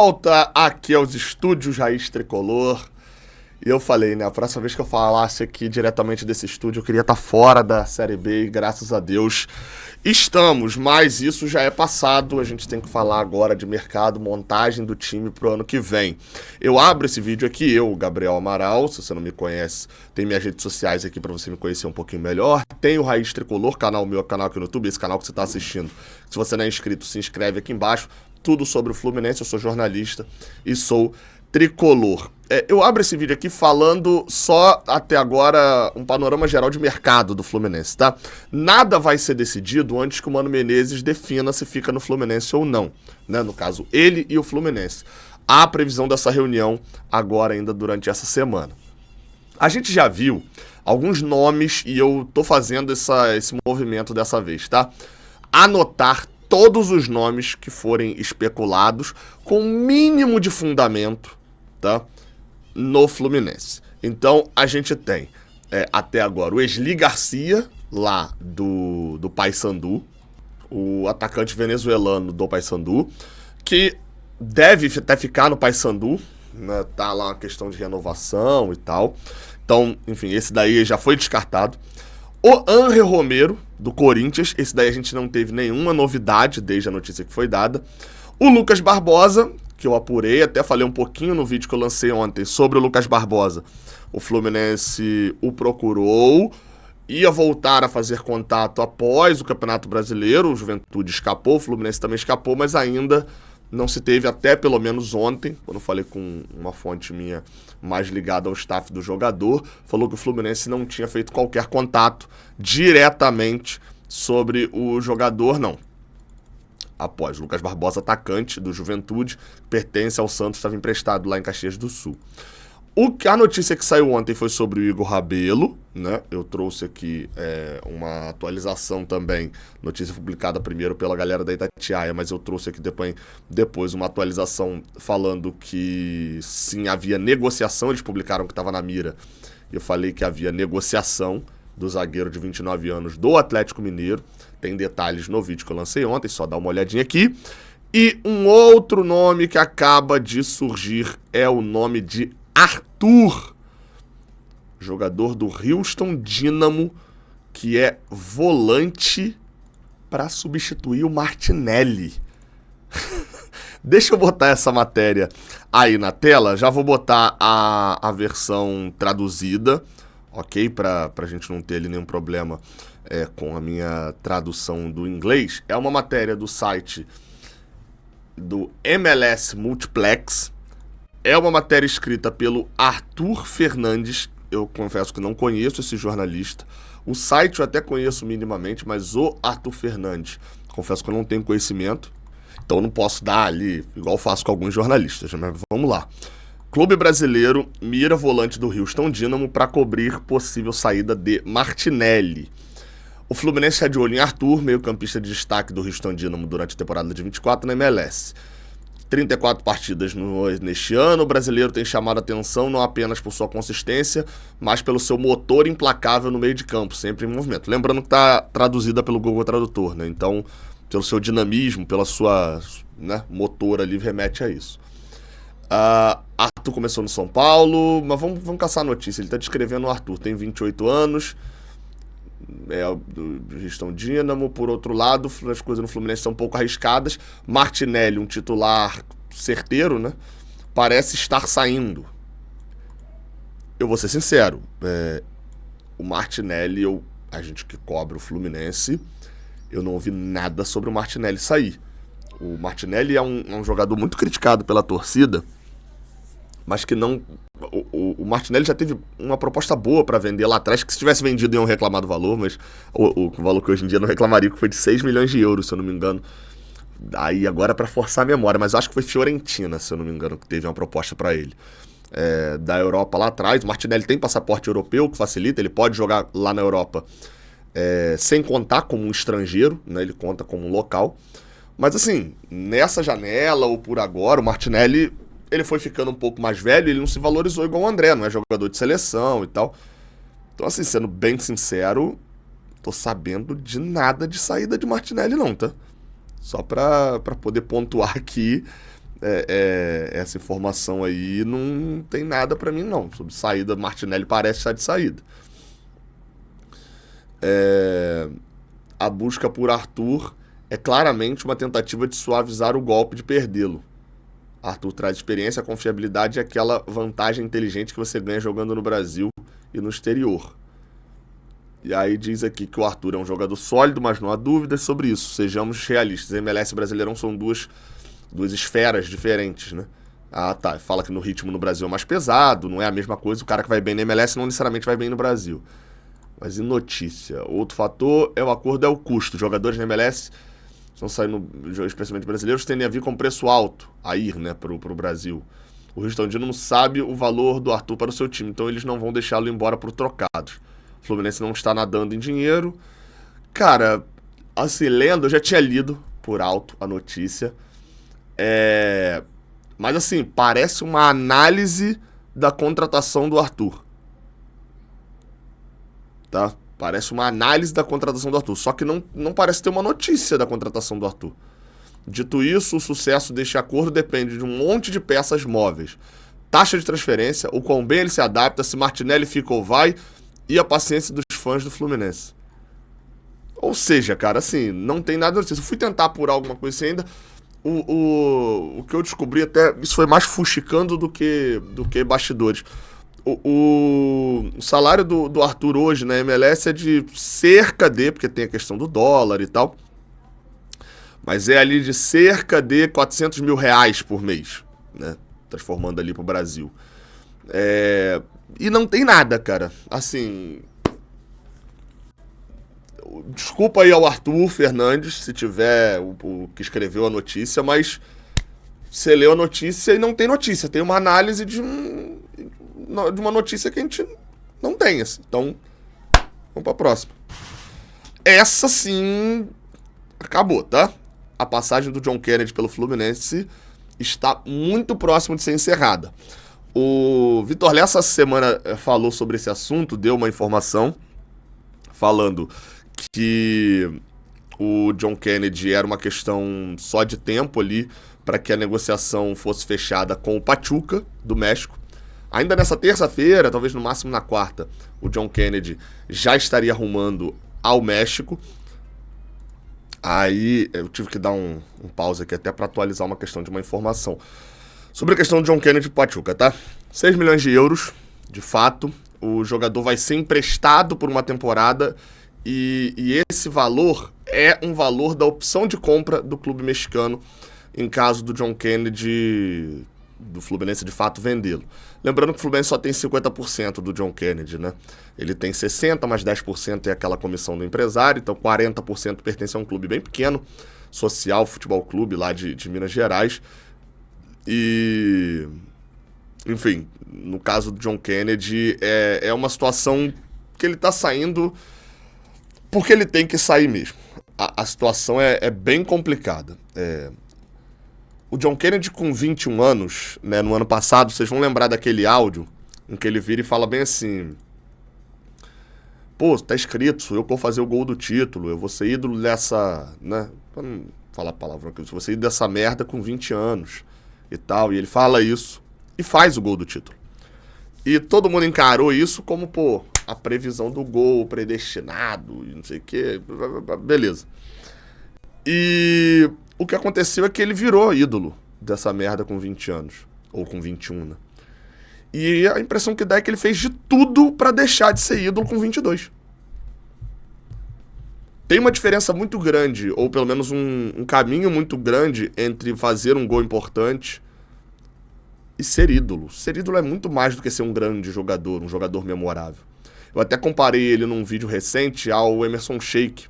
volta aqui aos estúdios Raiz Tricolor. E eu falei, né, a próxima vez que eu falasse aqui diretamente desse estúdio, eu queria estar fora da Série B e graças a Deus estamos, mas isso já é passado, a gente tem que falar agora de mercado, montagem do time pro ano que vem. Eu abro esse vídeo aqui, eu, Gabriel Amaral, se você não me conhece, tem minhas redes sociais aqui para você me conhecer um pouquinho melhor. Tem o Raiz Tricolor, meu canal aqui no YouTube, esse canal que você está assistindo. Se você não é inscrito, se inscreve aqui embaixo. Tudo sobre o Fluminense, eu sou jornalista e sou tricolor. Eu abro esse vídeo aqui falando só até agora um panorama geral de mercado do Fluminense, tá? Nada vai ser decidido antes que o Mano Menezes defina se fica no Fluminense ou não, né? No caso, ele e o Fluminense. Há previsão dessa reunião agora ainda durante essa semana. A gente já viu alguns nomes e eu tô fazendo esse movimento dessa vez, tá? Anotar todos os nomes que forem especulados com mínimo de fundamento, tá? No Fluminense. Então, a gente tem, até agora, o Wesley Garcia, lá do Paysandu, o atacante venezuelano do Paysandu, que deve até ficar no Paysandu, né? Tá lá uma questão de renovação e tal. Então, enfim, esse daí já foi descartado. O Ángel Romero, do Corinthians, esse daí a gente não teve nenhuma novidade desde a notícia que foi dada. O Lucas Barbosa, que eu apurei, até falei um pouquinho no vídeo que eu lancei ontem sobre o Lucas Barbosa. O Fluminense o procurou, ia voltar a fazer contato após o Campeonato Brasileiro, o Juventude escapou, o Fluminense também escapou, mas ainda não se teve, até pelo menos ontem, quando eu falei com uma fonte minha mais ligada ao staff do jogador, falou que o Fluminense não tinha feito qualquer contato diretamente sobre o jogador, não. Após Lucas Barbosa, atacante do Juventude, pertence ao Santos, estava emprestado lá em Caxias do Sul. A notícia que saiu ontem foi sobre o Igor Rabelo, né? Eu trouxe aqui uma atualização também, notícia publicada primeiro pela galera da Itatiaia, mas eu trouxe aqui depois uma atualização falando que sim, havia negociação, eles publicaram que estava na mira, e eu falei que havia negociação do zagueiro de 29 anos do Atlético Mineiro. Tem detalhes no vídeo que eu lancei ontem, só dá uma olhadinha aqui. E um outro nome que acaba de surgir é o nome de Arthur, jogador do Houston Dynamo, que é volante para substituir o Martinelli. Deixa eu botar essa matéria aí na tela, já vou botar a versão traduzida, ok? Para a gente não ter ali nenhum problema com a minha tradução do inglês. É uma matéria do site do MLS Multiplex. É uma matéria escrita pelo Arthur Fernandes. Eu confesso que não conheço esse jornalista. O site eu até conheço minimamente, mas o Arthur Fernandes, confesso que eu não tenho conhecimento. Então eu não posso dar ali, igual faço com alguns jornalistas. Mas vamos lá. Clube brasileiro mira volante do Houston Dynamo para cobrir possível saída de Martinelli. O Fluminense está de olho em Arthur, meio-campista de destaque do Houston Dynamo durante a temporada de 24 na MLS. 34 partidas neste ano, o brasileiro tem chamado a atenção não apenas por sua consistência, mas pelo seu motor implacável no meio de campo, sempre em movimento. Lembrando que está traduzida pelo Google Tradutor, né? Então, pelo seu dinamismo, pela sua motor ali, remete a isso. Arthur começou no São Paulo, mas vamos caçar a notícia. Ele está descrevendo o Arthur, tem 28 anos, do Houston Dynamo. Por outro lado, as coisas no Fluminense são um pouco arriscadas. Martinelli, um titular certeiro, né? Parece estar saindo. Eu vou ser sincero, o Martinelli, a gente que cobre o Fluminense, eu não ouvi nada sobre o Martinelli sair. O Martinelli é um jogador muito criticado pela torcida, mas que não... O Martinelli já teve uma proposta boa para vender lá atrás, que se tivesse vendido iam reclamar do valor, mas o valor que hoje em dia não reclamaria, que foi de 6 milhões de euros, se eu não me engano. Aí agora para forçar a memória, mas acho que foi Fiorentina, se eu não me engano, que teve uma proposta para ele. Da Europa lá atrás, o Martinelli tem passaporte europeu, que facilita, ele pode jogar lá na Europa sem contar como um estrangeiro, né? Ele conta como um local. Mas assim, nessa janela ou por agora, o Martinelli... ele foi ficando um pouco mais velho e ele não se valorizou igual o André, não é jogador de seleção e tal. Então, assim, sendo bem sincero, tô sabendo de nada de saída de Martinelli não, tá? Só pra poder pontuar aqui essa informação aí não tem nada pra mim, não. Sobre saída, Martinelli parece estar de saída. A busca por Arthur é claramente uma tentativa de suavizar o golpe de perdê-lo. Arthur traz experiência, confiabilidade e aquela vantagem inteligente que você ganha jogando no Brasil e no exterior. E aí diz aqui que o Arthur é um jogador sólido, mas não há dúvidas sobre isso. Sejamos realistas. MLS e Brasileirão são duas esferas diferentes, né? Ah, tá. Fala que no ritmo no Brasil é mais pesado, não é a mesma coisa. O cara que vai bem na MLS não necessariamente vai bem no Brasil. Mas e notícia? Outro fator é o acordo, é o custo. Jogadores na MLS estão saindo, especialmente brasileiros, tendem a vir com preço alto a ir, né, pro Brasil. O Rio Grande não sabe o valor do Arthur para o seu time, então eles não vão deixá-lo embora por trocados. O Fluminense não está nadando em dinheiro. Cara, assim, lendo, eu já tinha lido por alto a notícia. Mas assim, parece uma análise da contratação do Arthur. Tá? Parece uma análise da contratação do Arthur. Só que não parece ter uma notícia da contratação do Arthur. Dito isso, o sucesso deste acordo depende de um monte de peças móveis. Taxa de transferência, o quão bem ele se adapta, se Martinelli fica ou vai, e a paciência dos fãs do Fluminense. Ou seja, cara, assim, não tem nada disso. Eu fui tentar apurar alguma coisa assim ainda. O que eu descobri até, isso foi mais fuxicando do que bastidores. O salário do Arthur hoje na MLS é de cerca de, porque tem a questão do dólar e tal, mas é ali de cerca de 400 mil reais por mês, né? Transformando ali pro Brasil. E não tem nada, cara. Assim, desculpa aí ao Arthur Fernandes, se tiver o que escreveu a notícia, mas você leu a notícia e não tem notícia. Tem uma análise de uma notícia que a gente não tem, assim. Então, vamos pra próxima. Essa sim acabou, tá? A passagem do John Kennedy pelo Fluminense está muito próximo de ser encerrada. O Vitor Lessa, essa semana, falou sobre esse assunto, deu uma informação falando que o John Kennedy era uma questão só de tempo ali para que a negociação fosse fechada com o Pachuca, do México. Ainda nessa terça-feira, talvez no máximo na quarta, o John Kennedy já estaria arrumando ao México. Aí eu tive que dar um pause aqui até para atualizar uma questão de uma informação. Sobre a questão do John Kennedy e Pachuca, tá? 6 milhões de euros, de fato. O jogador vai ser emprestado por uma temporada e esse valor é um valor da opção de compra do clube mexicano em caso do John Kennedy, do Fluminense de fato vendê-lo. Lembrando que o Fluminense só tem 50% do John Kennedy, né? Ele tem 60%, mais 10% é aquela comissão do empresário, então 40% pertence a um clube bem pequeno, Social Futebol Clube, lá de Minas Gerais. E, enfim, no caso do John Kennedy, é uma situação que ele tá saindo porque ele tem que sair mesmo. A situação é bem complicada. O John Kennedy com 21 anos, né, no ano passado, vocês vão lembrar daquele áudio em que ele vira e fala bem assim: pô, tá escrito, sou eu que vou fazer o gol do título, eu vou ser ídolo dessa, né, pra não falar palavrão aqui, eu vou ser ídolo dessa merda com 20 anos e tal, e ele fala isso e faz o gol do título. E todo mundo encarou isso como, pô, a previsão do gol predestinado e não sei o que, beleza. E o que aconteceu é que ele virou ídolo dessa merda com 20 anos. Ou com 21, né? E a impressão que dá é que ele fez de tudo pra deixar de ser ídolo com 22. Tem uma diferença muito grande, ou pelo menos um caminho muito grande entre fazer um gol importante e ser ídolo. Ser ídolo é muito mais do que ser um grande jogador, um jogador memorável. Eu até comparei ele num vídeo recente ao Emerson Sheik.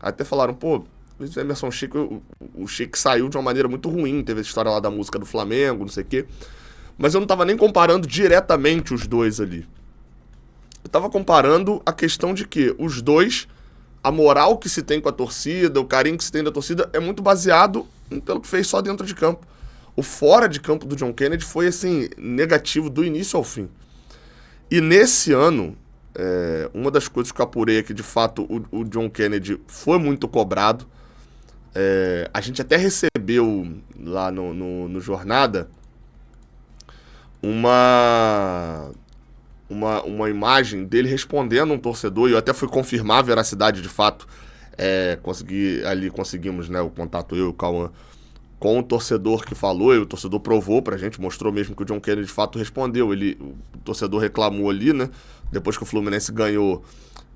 Até falaram, pô, o Emerson Sheik, o Sheik saiu de uma maneira muito ruim, teve essa história lá da música do Flamengo, não sei o quê. Mas eu não tava nem comparando diretamente os dois ali. Eu tava comparando a questão de que os dois, a moral que se tem com a torcida, o carinho que se tem da torcida, é muito baseado pelo que fez só dentro de campo. O fora de campo do John Kennedy foi, assim, negativo do início ao fim. E nesse ano, uma das coisas que eu apurei é que, de fato, o John Kennedy foi muito cobrado. A gente até recebeu lá no Jornada uma imagem dele respondendo um torcedor, e eu até fui confirmar a veracidade de fato. Conseguimos, né, o contato, eu e o Cauã, com o torcedor que falou, e o torcedor provou pra gente, mostrou mesmo que o John Kennedy de fato respondeu. O torcedor reclamou ali, né, depois que o Fluminense ganhou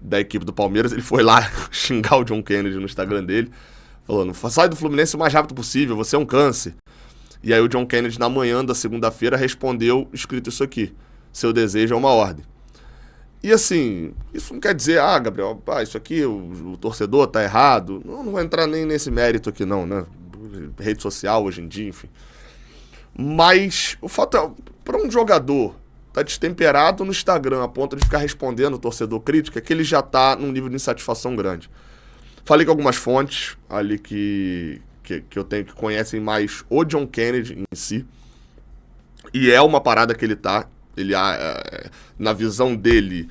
da equipe do Palmeiras, ele foi lá xingar o John Kennedy no Instagram dele, falando: sai do Fluminense o mais rápido possível, você é um câncer. E aí o John Kennedy, na manhã da segunda-feira, respondeu escrito isso aqui: seu desejo é uma ordem. E assim, isso não quer dizer, Gabriel, isso aqui, o torcedor tá errado. Não vou entrar nem nesse mérito aqui não, né? Rede social hoje em dia, enfim. Mas o fato é, para um jogador tá destemperado no Instagram a ponto de ficar respondendo o torcedor crítica, que ele já tá num nível de insatisfação grande. Falei com algumas fontes ali que eu tenho, que conhecem mais o John Kennedy em si. E é uma parada que ele tá. Ele, na visão dele,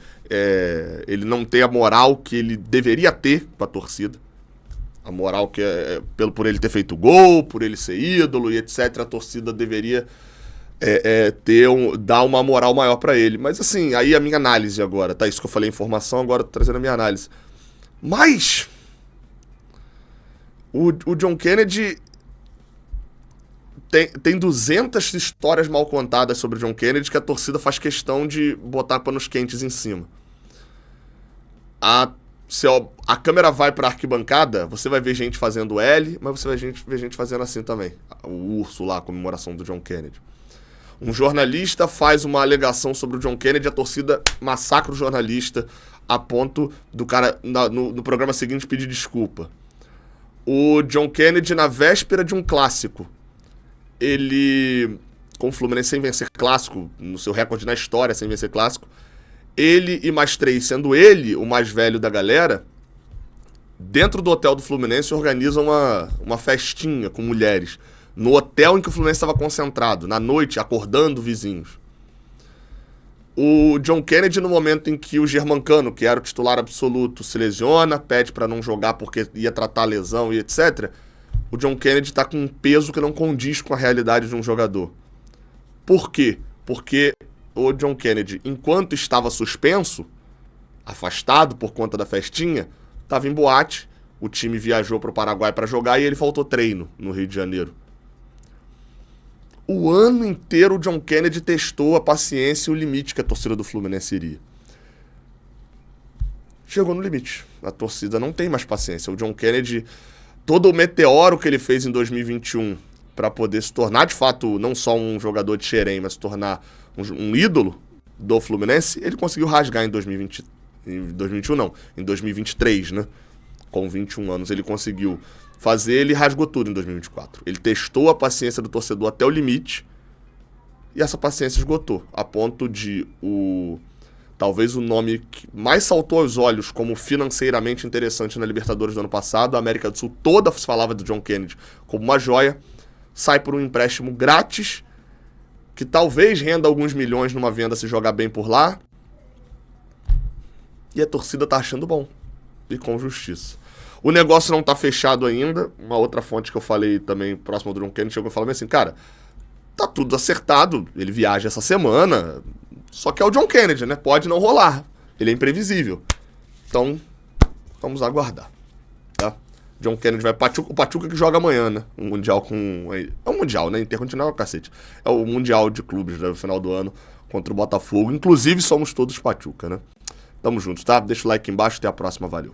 ele não tem a moral que ele deveria ter com a torcida. A moral que por ele ter feito gol, por ele ser ídolo e etc. A torcida deveria dar uma moral maior pra ele. Mas assim, aí a minha análise agora, tá? Isso que eu falei, informação, agora tô trazendo a minha análise. Mas o John Kennedy tem 200 histórias mal contadas sobre o John Kennedy que a torcida faz questão de botar panos quentes em cima. Se a câmera vai pra arquibancada, você vai ver gente fazendo L, mas você vai ver gente fazendo assim também. O urso lá, a comemoração do John Kennedy. Um jornalista faz uma alegação sobre o John Kennedy, a torcida massacra o jornalista a ponto do cara, no programa seguinte, pedir desculpa. O John Kennedy, na véspera de um clássico, ele, com o Fluminense sem vencer clássico, no seu recorde na história sem vencer clássico, ele e mais 3, sendo ele o mais velho da galera, dentro do hotel do Fluminense organizam uma festinha com mulheres, no hotel em que o Fluminense estava concentrado, na noite, acordando vizinhos. O John Kennedy, no momento em que o Germancano, que era o titular absoluto, se lesiona, pede para não jogar porque ia tratar a lesão e etc., o John Kennedy tá com um peso que não condiz com a realidade de um jogador. Por quê? Porque o John Kennedy, enquanto estava suspenso, afastado por conta da festinha, estava em boate, o time viajou para o Paraguai para jogar e ele faltou treino no Rio de Janeiro. O ano inteiro o John Kennedy testou a paciência e o limite que a torcida do Fluminense iria. Chegou no limite. A torcida não tem mais paciência. O John Kennedy, todo o meteoro que ele fez em 2021 para poder se tornar, de fato, não só um jogador de xerém, mas se tornar um ídolo do Fluminense, ele conseguiu rasgar em 2020, em 2021 não, em 2023, né? Com 21 anos ele conseguiu fazer, ele rasgou tudo em 2024. Ele testou a paciência do torcedor até o limite e essa paciência esgotou, a ponto de talvez o nome que mais saltou aos olhos como financeiramente interessante na Libertadores do ano passado, a América do Sul toda falava do John Kennedy como uma joia, sai por um empréstimo grátis, que talvez renda alguns milhões numa venda se jogar bem por lá, e a torcida tá achando bom, e com justiça. O negócio não tá fechado ainda, uma outra fonte que eu falei também, próximo do John Kennedy, chegou e falou assim, cara, tá tudo acertado, ele viaja essa semana, só que é o John Kennedy, né? Pode não rolar. Ele é imprevisível. Então, vamos aguardar. Tá? John Kennedy vai Pachuca. O Pachuca que joga amanhã, né? Um Mundial com... É um Mundial, né? Intercontinental é o cacete. É o Mundial de clubes, né? No final do ano, contra o Botafogo. Inclusive, somos todos Pachuca, né? Tamo juntos, tá? Deixa o like aqui embaixo. Até a próxima. Valeu.